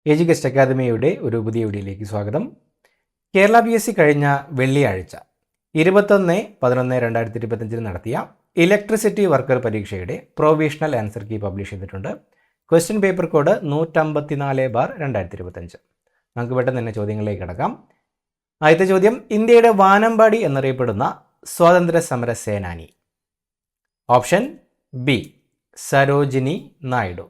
എജുകസ്റ്റ് അക്കാദമിയുടെ ഒരു പുതിയ വീഡിയോയിലേക്ക് സ്വാഗതം. കേരള PSC കഴിഞ്ഞ വെള്ളിയാഴ്ച 21/11/2025 നടത്തിയ ഇലക്ട്രിസിറ്റി വർക്കർ പരീക്ഷയുടെ പ്രൊവിഷണൽ ആൻസർ കീ പബ്ലിഷ് ചെയ്തിട്ടുണ്ട്. Question paper code 154/2025. നമുക്ക് പെട്ടെന്ന് തന്നെ ചോദ്യങ്ങളിലേക്ക് കടക്കാം. ആദ്യത്തെ ചോദ്യം, ഇന്ത്യയുടെ വാനമ്പാടി എന്നറിയപ്പെടുന്ന സ്വാതന്ത്ര്യ സമര സേനാനി. Option B Sarojini Naidu.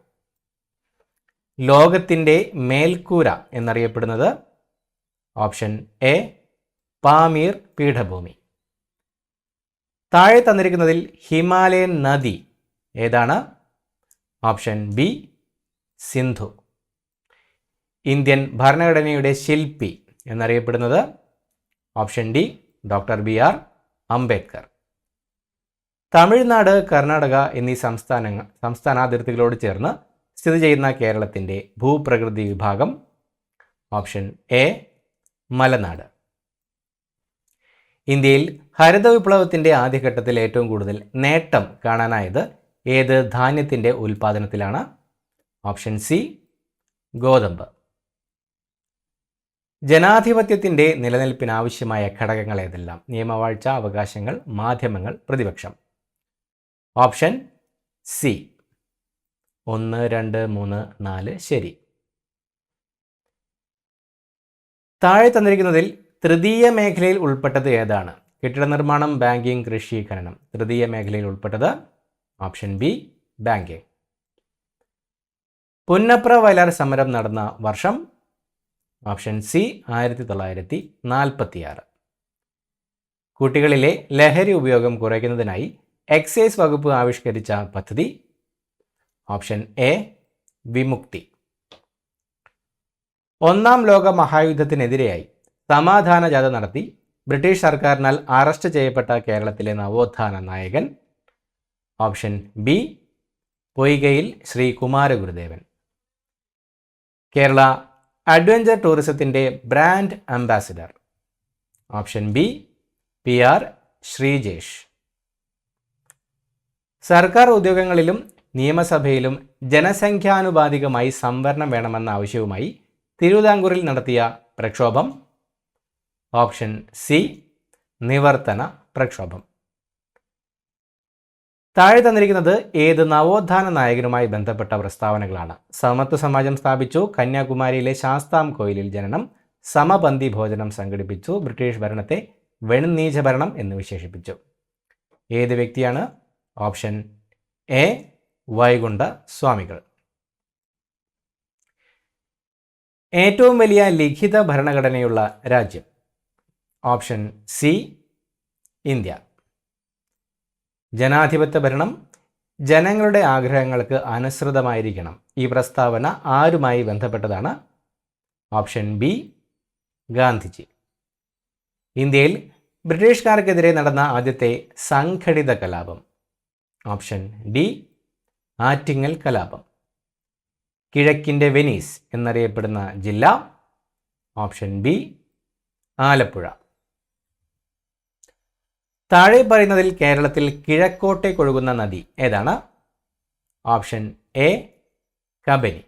ലോകത്തിൻ്റെ മേൽക്കൂര എന്നറിയപ്പെടുന്നത്? ഓപ്ഷൻ എ പാമീർ പീഠഭൂമി. താഴെ തന്നിരിക്കുന്നതിൽ ഹിമാലയൻ നദി ഏതാണ്? Option B Sindhu. ഇന്ത്യൻ ഭരണഘടനയുടെ ശില്പി എന്നറിയപ്പെടുന്നത്? Option D doctor BR Ambedkar. Tamil Nadu, Karnataka എന്നീ സംസ്ഥാനാതിർത്തികളോട് ചേർന്ന് സ്ഥിതി ചെയ്യുന്ന കേരളത്തിൻ്റെ ഭൂപ്രകൃതി വിഭാഗം? ഓപ്ഷൻ എ മലനാട്. ഇന്ത്യയിൽ ഹരിത വിപ്ലവത്തിൻ്റെ ആദ്യഘട്ടത്തിൽ ഏറ്റവും കൂടുതൽ നേട്ടം കാണാനായത് ഏത് ധാന്യത്തിൻ്റെ ഉൽപ്പാദനത്തിലാണ്? ഓപ്ഷൻ സി ഗോതമ്പ്. ജനാധിപത്യത്തിൻ്റെ നിലനിൽപ്പിനാവശ്യമായ ഘടകങ്ങൾ ഏതെല്ലാം? നിയമവാഴ്ച, അവകാശങ്ങൾ, മാധ്യമങ്ങൾ, പ്രതിപക്ഷം. ഓപ്ഷൻ സി 1, 2, 3, 4 ശരി. താഴെ തന്നിരിക്കുന്നതിൽ തൃതീയ മേഖലയിൽ ഉൾപ്പെട്ടത് ഏതാണ്? കെട്ടിട നിർമ്മാണം, ബാങ്കിംഗ്, കൃഷി, ഖനനം. തൃതീയ മേഖലയിൽ ഉൾപ്പെട്ടത്? Option B banking. Punnapra Vayalar സമരം നടന്ന വർഷം? Option C 1946. കുട്ടികളിലെ ലഹരി ഉപയോഗം കുറയ്ക്കുന്നതിനായി എക്സൈസ് വകുപ്പ് ആവിഷ്കരിച്ച പദ്ധതി? Option A Vimukthi. ഒന്നാം ലോക മഹായുദ്ധത്തിനെതിരെയായി സമാധാന ജാഥ നടത്തി ബ്രിട്ടീഷ് സർക്കാരിനാൽ അറസ്റ്റ് ചെയ്യപ്പെട്ട കേരളത്തിലെ നവോത്ഥാന നായകൻ? Option B Poikayil Sree Kumaragurudevan. Kerala adventure ടൂറിസത്തിൻ്റെ brand ambassador? Option B PR Sreejesh. സർക്കാർ ഉദ്യോഗങ്ങളിലും നിയമസഭയിലും ജനസംഖ്യാനുപാതികമായി സംവരണം വേണമെന്ന ആവശ്യവുമായി തിരുവിതാംകൂറിൽ നടത്തിയ പ്രക്ഷോഭം? ഓപ്ഷൻ സി നിവർത്തന പ്രക്ഷോഭം. താഴെ തന്നിരിക്കുന്നത് ഏത് നവോത്ഥാന നായകനുമായി ബന്ധപ്പെട്ട പ്രസ്താവനകളാണ്? സമത്വ സമാജം സ്ഥാപിച്ചു, കന്യാകുമാരിയിലെ ശാസ്താം കോയിലിൽ ജനനം, സമപന്തി ഭോജനം സംഘടിപ്പിച്ചു, ബ്രിട്ടീഷ് ഭരണത്തെ വെണ്ണീച്ച ഭരണം എന്ന് വിശേഷിപ്പിച്ചു. ഏത് വ്യക്തിയാണ്? ഓപ്ഷൻ എ വൈകുണ്ഠ സ്വാമികൾ. ഏറ്റവും വലിയ ലിഖിത ഭരണഘടനയുള്ള രാജ്യം? Option C India. ജനാധിപത്യ ഭരണം ജനങ്ങളുടെ ആഗ്രഹങ്ങൾക്ക് അനുസൃതമായിരിക്കണം. ഈ പ്രസ്താവന ആരുമായി ബന്ധപ്പെട്ടതാണ്? Option B Gandhiji. ഇന്ത്യയിൽ ബ്രിട്ടീഷുകാർക്കെതിരെ നടന്ന ആദ്യത്തെ സംഘടിത കലാപം? ഓപ്ഷൻ ഡി ആറ്റിങ്ങൽ കലാപം. കിഴക്കിൻ്റെ വെനീസ് എന്നറിയപ്പെടുന്ന ജില്ല? Option B Alappuzha. താഴെ പറയുന്നതിൽ കേരളത്തിൽ കിഴക്കോട്ടേക്കൊഴുകുന്ന നദി ഏതാണ്? Option A Kabani.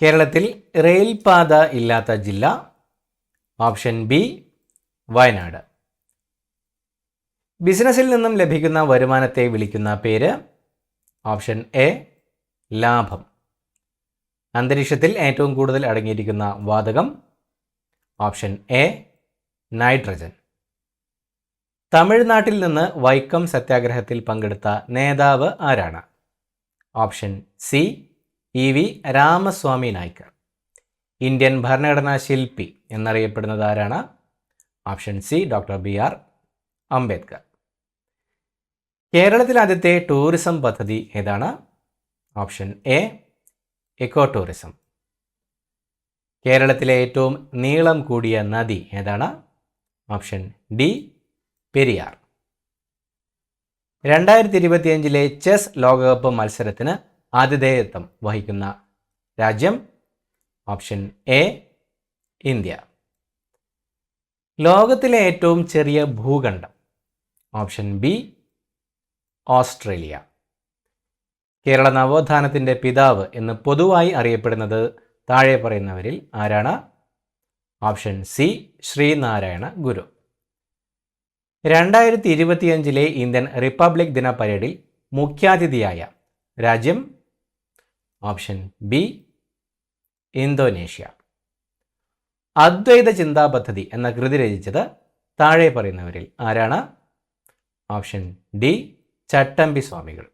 കേരളത്തിൽ റെയിൽപാത ഇല്ലാത്ത ജില്ല? Option B Wayanad. ബിസിനസ്സിൽ നിന്നും ലഭിക്കുന്ന വരുമാനത്തെ വിളിക്കുന്ന പേര്? ഓപ്ഷൻ എ ലാഭം. അന്തരീക്ഷത്തിൽ ഏറ്റവും കൂടുതൽ അടങ്ങിയിരിക്കുന്ന വാതകം? Option A nitrogen. തമിഴ്നാട്ടിൽ നിന്ന് വൈക്കം സത്യാഗ്രഹത്തിൽ പങ്കെടുത്ത നേതാവ് ആരാണ്? Option C EV Ramaswamy Naicker. Indian ഭരണഘടനാ ശില്പി എന്നറിയപ്പെടുന്നത് ആരാണ്? Option C doctor BR Ambedkar. കേരളത്തിലെ ആദ്യത്തെ ടൂറിസം പദ്ധതി ഏതാണ്? Option A eco tourism. കേരളത്തിലെ ഏറ്റവും നീളം കൂടിയ നദി ഏതാണ്? Option D Periyar. 2025 ചെസ് ലോകകപ്പ് മത്സരത്തിന് ആതിഥേയത്വം വഹിക്കുന്ന രാജ്യം? Option A India. ലോകത്തിലെ ഏറ്റവും ചെറിയ ഭൂഖണ്ഡം? Option B Australia. കേരള നവോത്ഥാനത്തിൻ്റെ പിതാവ് എന്ന് പൊതുവായി അറിയപ്പെടുന്നത് താഴെ പറയുന്നവരിൽ ആരാണ്? Option C Sree Narayana Guru. 2025 Indian republic ദിന പരേഡിൽ മുഖ്യാതിഥിയായ രാജ്യം? Option B Indonesia. അദ്വൈത ചിന്താ പദ്ധതി എന്ന കൃതി രചിച്ചത് താഴെ പറയുന്നവരിൽ ആരാണ്? ഓപ്ഷൻ ഡി ചട്ടമ്പി സ്വാമികൾ.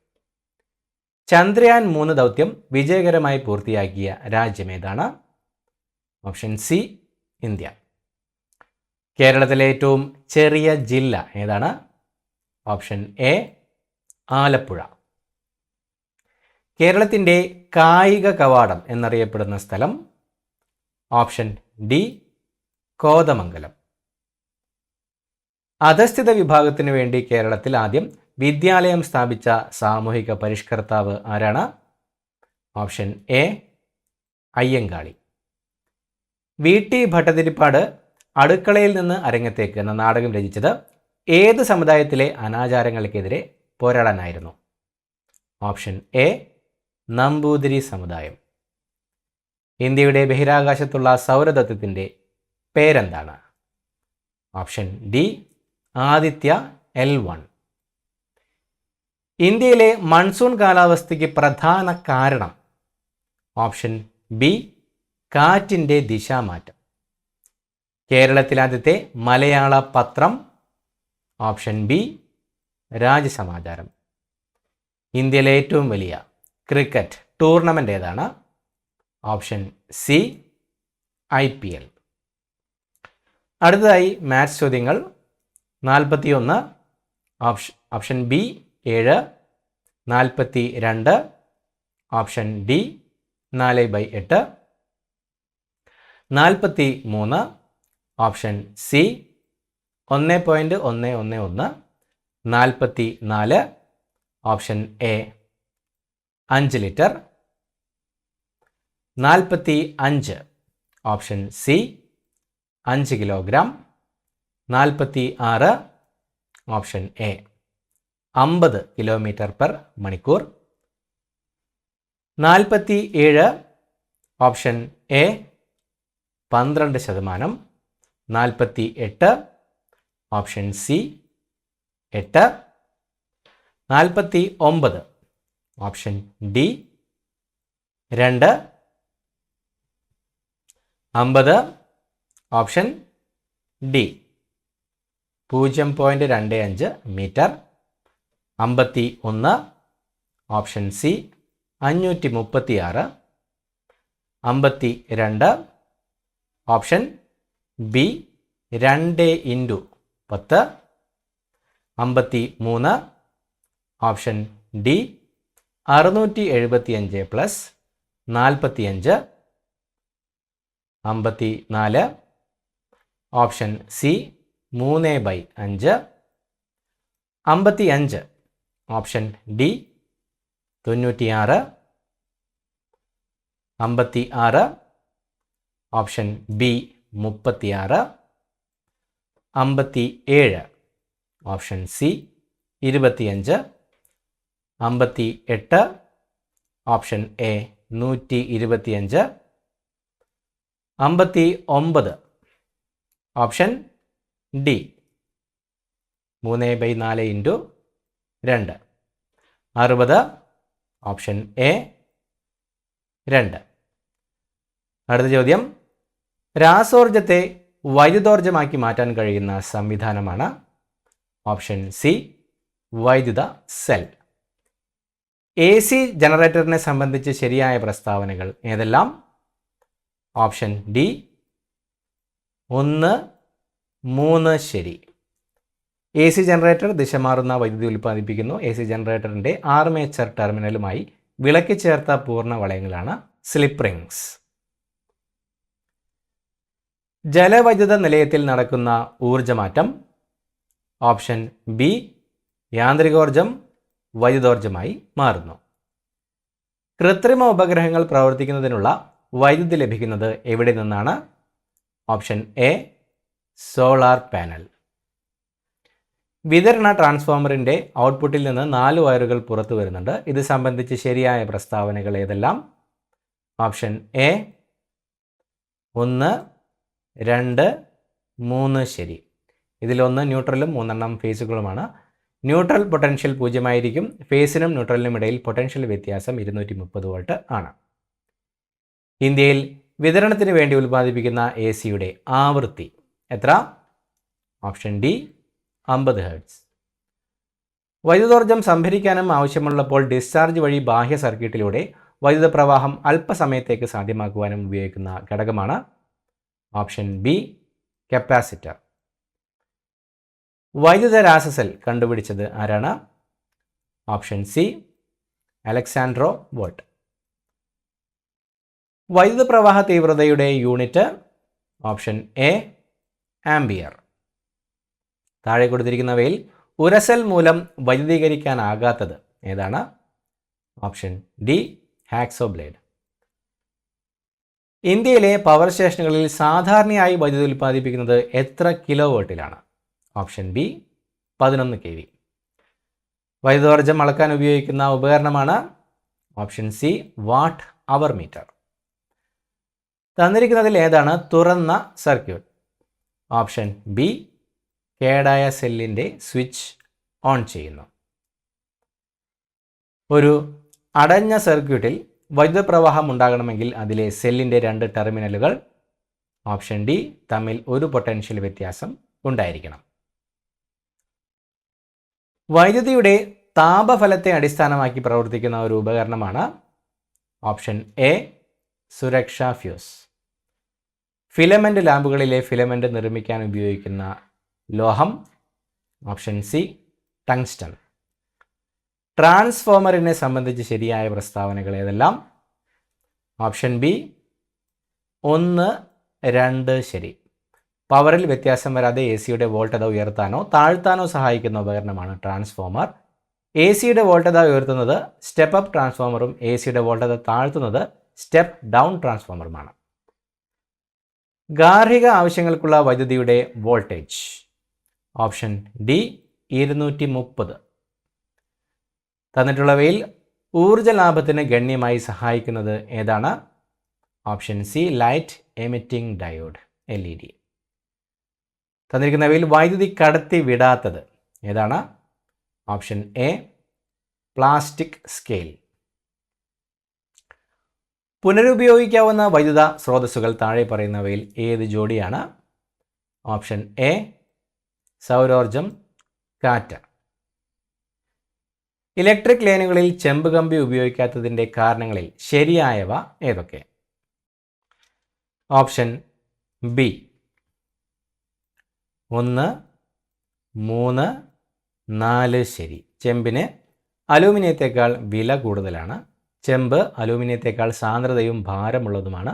ചന്ദ്രയാൻ 3 ദൗത്യം വിജയകരമായി പൂർത്തിയാക്കിയ രാജ്യം ഏതാണ്? Option C India. കേരളത്തിലെ ഏറ്റവും ചെറിയ ജില്ല ഏതാണ്? Option A Alappuzha. കേരളത്തിൻ്റെ കായിക കവാടം എന്നറിയപ്പെടുന്ന സ്ഥലം? Option D Kothamangalam. അധസ്ഥിത വിഭാഗത്തിനു വേണ്ടി കേരളത്തിൽ ആദ്യം വിദ്യാലയം സ്ഥാപിച്ച സാമൂഹിക പരിഷ്കർത്താവ് ആരാണ്? Option A Ayyankali. V T. Bhattathiripad അടുക്കളയിൽ നിന്ന് അരങ്ങത്തേക്ക് എന്ന നാടകം രചിച്ചത് ഏത് സമുദായത്തിലെ അനാചാരങ്ങൾക്കെതിരെ പോരാടാനായിരുന്നു? ഓപ്ഷൻ എ നമ്പൂതിരി സമുദായം. ഇന്ത്യയുടെ ബഹിരാകാശത്തുള്ള സൗരദത്വത്തിൻ്റെ പേരെന്താണ്? Option D Aditya L1. ഇന്ത്യയിലെ മൺസൂൺ കാലാവസ്ഥയ്ക്ക് പ്രധാന കാരണം? ഓപ്ഷൻ ബി കാറ്റിൻ്റെ ദിശാമാറ്റം. കേരളത്തിലാദ്യത്തെ മലയാള പത്രം? Option B Rajasamacharam. ഇന്ത്യയിലെ ഏറ്റവും വലിയ ക്രിക്കറ്റ് ടൂർണമെൻ്റ് ഏതാണ്? Option C IPL. അടുത്തതായി മാത്സ് ചോദ്യങ്ങൾ. 41 option B 7, 42 option D 4/8, 43 option C 1.111, 44 option A 5 litre, 45 option C 5 kilogram, 46 option A 50 km/മണിക്കൂർ, 47 option A 12%, 48 option C 8, 49 option D 2, 50 option D 0.25 metre, 51 option C 536, 52 option B 2 × 10, 53 option D 675 + 45, 54 option C 3/5, 55 option D 96, 56 option B 36, 57 option C 25, 58 option A 125, 59 option D 3/4 × 2, 60 option A 2. അടുത്ത ചോദ്യം. രാസോർജത്തെ വൈദ്യുതോർജ്ജമാക്കി മാറ്റാൻ കഴിയുന്ന സംവിധാനമാണ്? Option C വൈദ്യുത cell. AC ജനറേറ്ററിനെ സംബന്ധിച്ച് ശരിയായ പ്രസ്താവനകൾ ഏതെല്ലാം? ഓപ്ഷൻ ഡി 1, 3 ശരി. AC ജനറേറ്റർ ദിശ മാറുന്ന വൈദ്യുതി ഉൽപ്പാദിപ്പിക്കുന്നു. AC ജനറേറ്ററിൻ്റെ ആർമേച്ചർ ടെർമിനലുമായി വിളക്കി ചേർത്ത പൂർണ്ണ വളയങ്ങളാണ് സ്ലിപ്പ് റിങ്സ്. ജലവൈദ്യുത നിലയത്തിൽ നടക്കുന്ന ഊർജ്ജമാറ്റം? ഓപ്ഷൻ ബി യാന്ത്രികോർജ്ജം വൈദ്യുതോർജ്ജമായി മാറുന്നു. കൃത്രിമ ഉപഗ്രഹങ്ങൾ പ്രവർത്തിക്കുന്നതിനുള്ള വൈദ്യുതി ലഭിക്കുന്നത് എവിടെ നിന്നാണ്? Option A solar panel. വിതരണ ട്രാൻസ്ഫോമറിൻ്റെ ഔട്ട്പുട്ടിൽ നിന്ന് 4 വയറുകൾ പുറത്തു വരുന്നുണ്ട്. ഇത് സംബന്ധിച്ച് ശരിയായ പ്രസ്താവനകൾ ഏതെല്ലാം? ഓപ്ഷൻ എ 1, 2, 3 ശരി. ഇതിലൊന്ന് ന്യൂട്രലും 3 ഫേസുകളുമാണ്. ന്യൂട്രൽ പൊട്ടൻഷ്യൽ 0 ആയിരിക്കും. ഫേസിനും ന്യൂട്രലിനും ഇടയിൽ പൊട്ടൻഷ്യൽ വ്യത്യാസം 230 വോൾട്ട് ആണ്. ഇന്ത്യയിൽ വിതരണത്തിന് വേണ്ടി ഉൽപ്പാദിപ്പിക്കുന്ന എ സിയുടെ ആവൃത്തി എത്ര? Option D 50 hertz. വൈദ്യുതോർജ്ജം സംഭരിക്കാനും ആവശ്യമുള്ളപ്പോൾ ഡിസ്ചാർജ് വഴി ബാഹ്യ സർക്യൂട്ടിലൂടെ വൈദ്യുത പ്രവാഹം അല്പസമയത്തേക്ക് സാധ്യമാക്കുവാനും ഉപയോഗിക്കുന്ന ഘടകമാണ് ഓപ്ഷൻ ബി കപ്പാസിറ്റർ. വൈദ്യുത രാസസെൽ കണ്ടുപിടിച്ചത് ആരാണ്? Option C Alessandro Volta. വൈദ്യുത പ്രവാഹ തീവ്രതയുടെ യൂണിറ്റ് ഓപ്ഷൻ എ ആംബിയർ. താഴെ കൊടുത്തിരിക്കുന്നവയിൽ ഉരസൽ മൂലം വൈദ്യുതീകരിക്കാനാകാത്തത് ഏതാണ്? Option D hacksaw blade. ഇന്ത്യയിലെ പവർ സ്റ്റേഷനുകളിൽ സാധാരണയായി വൈദ്യുതി ഉൽപ്പാദിപ്പിക്കുന്നത് എത്ര കിലോ വോൾട്ടിലാണ്? Option B 11 kV. വൈദ്യുതോർജ്ജം അളക്കാൻ ഉപയോഗിക്കുന്ന ഉപകരണമാണ് option C watt hour metre. തന്നിരിക്കുന്നതിൽ ഏതാണ് തുറന്ന സർക്യൂട്ട്? ഓപ്ഷൻ ബി കേടായ സെല്ലിൻ്റെ സ്വിച്ച് ഓൺ ചെയ്യുന്നു. ഒരു അടഞ്ഞ സർക്യൂട്ടിൽ വൈദ്യുത പ്രവാഹം ഉണ്ടാകണമെങ്കിൽ അതിലെ സെല്ലിൻ്റെ 2 ടെർമിനലുകൾ ഓപ്ഷൻ ഡി തമ്മിൽ ഒരു പൊട്ടൻഷ്യൽ വ്യത്യാസം ഉണ്ടായിരിക്കണം. വൈദ്യുതിയുടെ താപഫലത്തെ അടിസ്ഥാനമാക്കി പ്രവർത്തിക്കുന്ന ഒരു ഉപകരണമാണ് ഓപ്ഷൻ എ സുരക്ഷാ ഫ്യൂസ്. ഫിലമെൻ്റ് ലാമ്പുകളിലെ ഫിലമെൻ്റ് നിർമ്മിക്കാൻ ഉപയോഗിക്കുന്ന ലോഹം ഓപ്ഷൻ സി ടങ്സ്റ്റൺ. ട്രാൻസ്ഫോമറിനെ സംബന്ധിച്ച് ശരിയായ പ്രസ്താവനകൾ ഏതെല്ലാം? ഓപ്ഷൻ ബി 1, 2 ശരി. പവറിൽ വ്യത്യാസം വരാതെ എ സിയുടെ വോൾട്ടത ഉയർത്താനോ താഴ്ത്താനോ സഹായിക്കുന്ന ഉപകരണമാണ് ട്രാൻസ്ഫോമർ. എ സിയുടെ വോൾട്ടത ഉയർത്തുന്നത് സ്റ്റെപ്പ് അപ്പ് ട്രാൻസ്ഫോമറും എ സിയുടെ വോൾട്ടത താഴ്ത്തുന്നത് സ്റ്റെപ്പ് ഡൗൺ ട്രാൻസ്ഫോമറുമാണ്. ഗാർഹിക ആവശ്യങ്ങൾക്കുള്ള വൈദ്യുതിയുടെ വോൾട്ടേജ് ഓപ്ഷൻ ഡി 230. തന്നിട്ടുള്ളവയിൽ ഊർജ്ജ ലാഭത്തിന് ഗണ്യമായി സഹായിക്കുന്നത് ഏതാണ്? Option C light emitting diode LED. തന്നിരിക്കുന്നവയിൽ വൈദ്യുതി കടത്തി വിടാത്തത് ഏതാണ്? Option A plastic scale. പുനരുപയോഗിക്കാവുന്ന വൈദ്യുത സ്രോതസ്സുകൾ താഴെ പറയുന്നവയിൽ ഏത് ജോഡിയാണ്? ഓപ്ഷൻ എ സൗരോർജം, കാറ്റ്. ഇലക്ട്രിക് ലൈനുകളിൽ ചെമ്പ് കമ്പി ഉപയോഗിക്കാത്തതിൻ്റെ കാരണങ്ങളിൽ ശരിയായവ ഏതൊക്കെ? ഓപ്ഷൻ ബി 1, 3, 4 ശരി. ചെമ്പിന് അലൂമിനിയത്തേക്കാൾ വില കൂടുതലാണ്. ചെമ്പ് അലൂമിനിയത്തേക്കാൾ സാന്ദ്രതയും ഭാരമുള്ളതുമാണ്.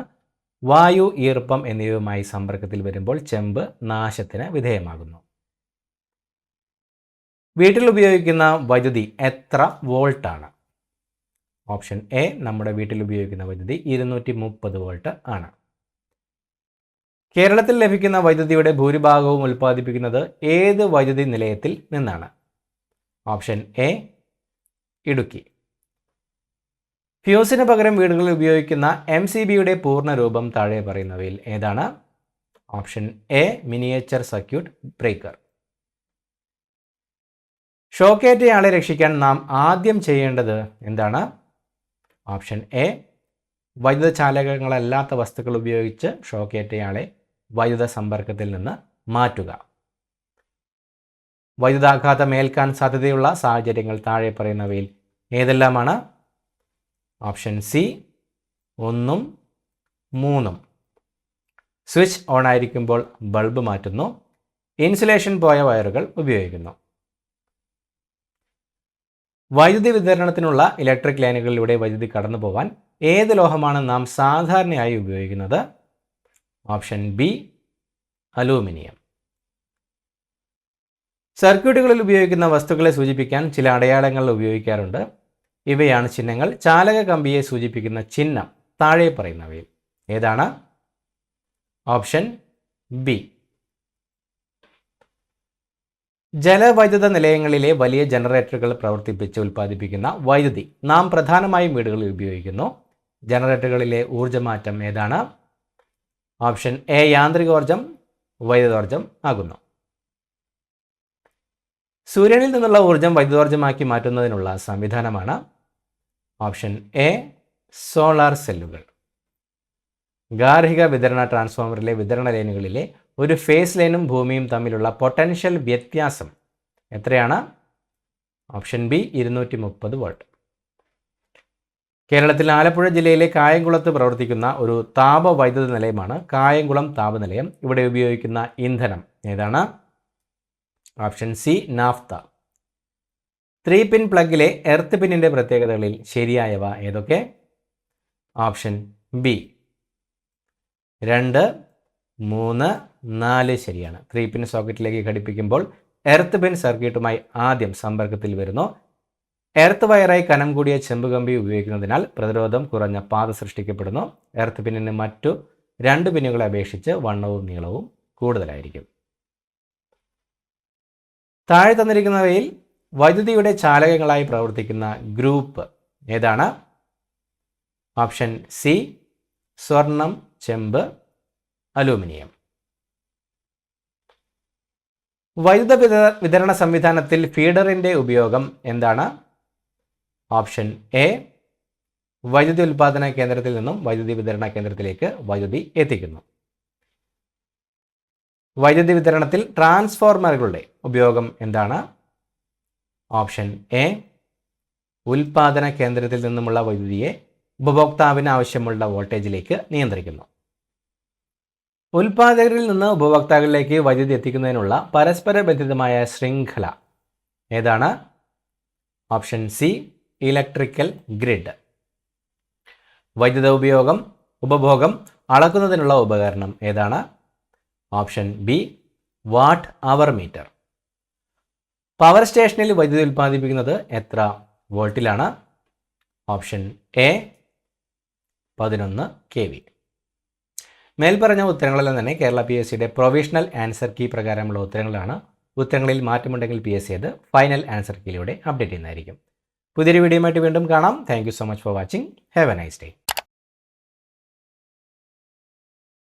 വായു, ഈർപ്പം എന്നിവയുമായി സമ്പർക്കത്തിൽ വരുമ്പോൾ ചെമ്പ് നാശത്തിന് വിധേയമാകുന്നു. വീട്ടിൽ ഉപയോഗിക്കുന്ന വൈദ്യുതി എത്ര വോൾട്ടാണ്? ഓപ്ഷൻ എ നമ്മുടെ വീട്ടിൽ ഉപയോഗിക്കുന്ന വൈദ്യുതി 230 വോൾട്ട് ആണ്. കേരളത്തിൽ ലഭിക്കുന്ന വൈദ്യുതിയുടെ ഭൂരിഭാഗവും ഉൽപ്പാദിപ്പിക്കുന്നത് ഏത് വൈദ്യുതി നിലയത്തിൽ നിന്നാണ്? Option A Idukki. ഫ്യൂസിന് പകരം വീടുകളിൽ ഉപയോഗിക്കുന്ന MCBയുടെ പൂർണ്ണ രൂപം താഴെ പറയുന്നവയിൽ ഏതാണ്? Option A miniature circuit breaker. ഷോക്കേറ്റയാളെ രക്ഷിക്കാൻ നാം ആദ്യം ചെയ്യേണ്ടത് എന്താണ്? ഓപ്ഷൻ എ വൈദ്യുത ചാലകങ്ങളല്ലാത്ത വസ്തുക്കൾ ഉപയോഗിച്ച് ഷോക്കേറ്റയാളെ വൈദ്യുത സമ്പർക്കത്തിൽ നിന്ന് മാറ്റുക. വൈദ്യുതാഘാതം ഏൽക്കാൻ സാധ്യതയുള്ള സാഹചര്യങ്ങൾ താഴെ പറയുന്നവയിൽ ഏതെല്ലാമാണ്? Option C 1, 3. സ്വിച്ച് ഓൺ ആയിരിക്കുമ്പോൾ ബൾബ് മാറ്റുന്നു. ഇൻസുലേഷൻ പോയ വയറുകൾ ഉപയോഗിക്കുന്നു. വൈദ്യുതി വിതരണത്തിനുള്ള ഇലക്ട്രിക് ലൈനുകളിലൂടെ വൈദ്യുതി കടന്നു പോകാൻ ഏത് ലോഹമാണ് നാം സാധാരണയായി ഉപയോഗിക്കുന്നത്? Option B aluminium. സർക്യൂട്ടുകളിൽ ഉപയോഗിക്കുന്ന വസ്തുക്കളെ സൂചിപ്പിക്കാൻ ചില അടയാളങ്ങൾ ഉപയോഗിക്കാറുണ്ട്. ഇവയാണ് ചിഹ്നങ്ങൾ. ചാലക കമ്പിയെ സൂചിപ്പിക്കുന്ന ചിഹ്നം താഴെ പറയുന്നവയിൽ ഏതാണ്? ഓപ്ഷൻ ബി ജലവൈദ്യുത നിലയങ്ങളിലെ വലിയ ജനറേറ്ററുകൾ പ്രവർത്തിപ്പിച്ച് ഉൽപ്പാദിപ്പിക്കുന്ന വൈദ്യുതി നാം പ്രധാനമായും വീടുകളിൽ ഉപയോഗിക്കുന്നു. ജനറേറ്ററുകളിലെ ഊർജ്ജമാറ്റം ഏതാണ്? ഓപ്ഷൻ എ യാന്ത്രികോർജ്ജം, വൈദ്യുതോർജ്ജം ആകുന്നു. സൂര്യനിൽ നിന്നുള്ള ഊർജ്ജം വൈദ്യുതോർജ്ജമാക്കി മാറ്റുന്നതിനുള്ള സംവിധാനമാണ് ഓപ്ഷൻ എ സോളാർ സെല്ലുകൾ. ഗാർഹിക വിതരണ ട്രാൻസ്ഫോമറിലെ വിതരണ ലൈനുകളിലെ ഒരു ഫേസ് ലൈനും ഭൂമിയും തമ്മിലുള്ള പൊട്ടൻഷ്യൽ വ്യത്യാസം എത്രയാണ്? Option B 230 volt. കേരളത്തിൽ ആലപ്പുഴ ജില്ലയിലെ കായംകുളത്ത് പ്രവർത്തിക്കുന്ന ഒരു താപവൈദ്യുത നിലയമാണ് കായംകുളം താപനിലയം. ഇവിടെ ഉപയോഗിക്കുന്ന ഇന്ധനം ഏതാണ്? Option C naphtha. 3 പിൻ പ്ലഗിലെ എർത്ത് പിന്നിൻ്റെ പ്രത്യേകതകളിൽ ശരിയായവ ഏതൊക്കെ? ഓപ്ഷൻ ബി 2, 3, 4 ശരിയാണ്. 3 പിൻ സോക്കറ്റിലേക്ക് ഘടിപ്പിക്കുമ്പോൾ എർത്ത് പിൻ സർക്യൂട്ടുമായി ആദ്യം സമ്പർക്കത്തിൽ വരുന്നു. എർത്ത് വയറായി കനം കൂടിയ ചെമ്പ് കമ്പി ഉപയോഗിക്കുന്നതിനാൽ പ്രതിരോധം കുറഞ്ഞ പാത സൃഷ്ടിക്കപ്പെടുന്നു. എർത്ത് പിന്നിന് മറ്റു 2 പിന്നുകളെ അപേക്ഷിച്ച് വണ്ണവും നീളവും കൂടുതലായിരിക്കും. താഴെ തന്നിരിക്കുന്നവയിൽ വൈദ്യുതിയുടെ ചാലകങ്ങളായി പ്രവർത്തിക്കുന്ന ഗ്രൂപ്പ് ഏതാണ്? ഓപ്ഷൻ സി സ്വർണം, ചെമ്പ്, അലൂമിനിയം. വൈദ്യുത വിതരണ സംവിധാനത്തിൽ ഫീഡറിൻ്റെ ഉപയോഗം എന്താണ്? ഓപ്ഷൻ എ വൈദ്യുതി ഉൽപ്പാദന കേന്ദ്രത്തിൽ നിന്നും വൈദ്യുതി വിതരണ കേന്ദ്രത്തിലേക്ക് വൈദ്യുതി എത്തിക്കുന്നു. വൈദ്യുതി വിതരണത്തിൽ ട്രാൻസ്ഫോർമറുകളുടെ ഉപയോഗം എന്താണ്? ഓപ്ഷൻ എ ഉൽപ്പാദന കേന്ദ്രത്തിൽ നിന്നുമുള്ള വൈദ്യുതിയെ ഉപഭോക്താവിന് ആവശ്യമുള്ള വോൾട്ടേജിലേക്ക് നിയന്ത്രിക്കുന്നു. ഉൽപ്പാദകരിൽ നിന്ന് ഉപഭോക്താക്കളിലേക്ക് വൈദ്യുതി എത്തിക്കുന്നതിനുള്ള പരസ്പര ബന്ധിതമായ ശൃംഖല ഏതാണ്? Option C electrical grid. വൈദ്യുത ഉപഭോഗം അളക്കുന്നതിനുള്ള ഉപകരണം ഏതാണ്? Option B watt hour meter. Power സ്റ്റേഷനിൽ വൈദ്യുതി ഉൽപ്പാദിപ്പിക്കുന്നത് എത്ര വോൾട്ടിലാണ്? Option A 11 kV. മേൽപ്പറഞ്ഞ ഉത്തരങ്ങളെല്ലാം തന്നെ കേരള PSCയുടെ പ്രൊവിഷണൽ ആൻസർ കീ പ്രകാരമുള്ള ഉത്തരങ്ങളാണ്. ഉത്തരങ്ങളിൽ മാറ്റമുണ്ടെങ്കിൽ PSC അത് ഫൈനൽ ആൻസർ കീയിലൂടെ അപ്ഡേറ്റ് ചെയ്യുന്നതായിരിക്കും. പുതിയൊരു വീഡിയോയുമായിട്ട് വീണ്ടും കാണാം. Thank you so much for watching. Have A nice day.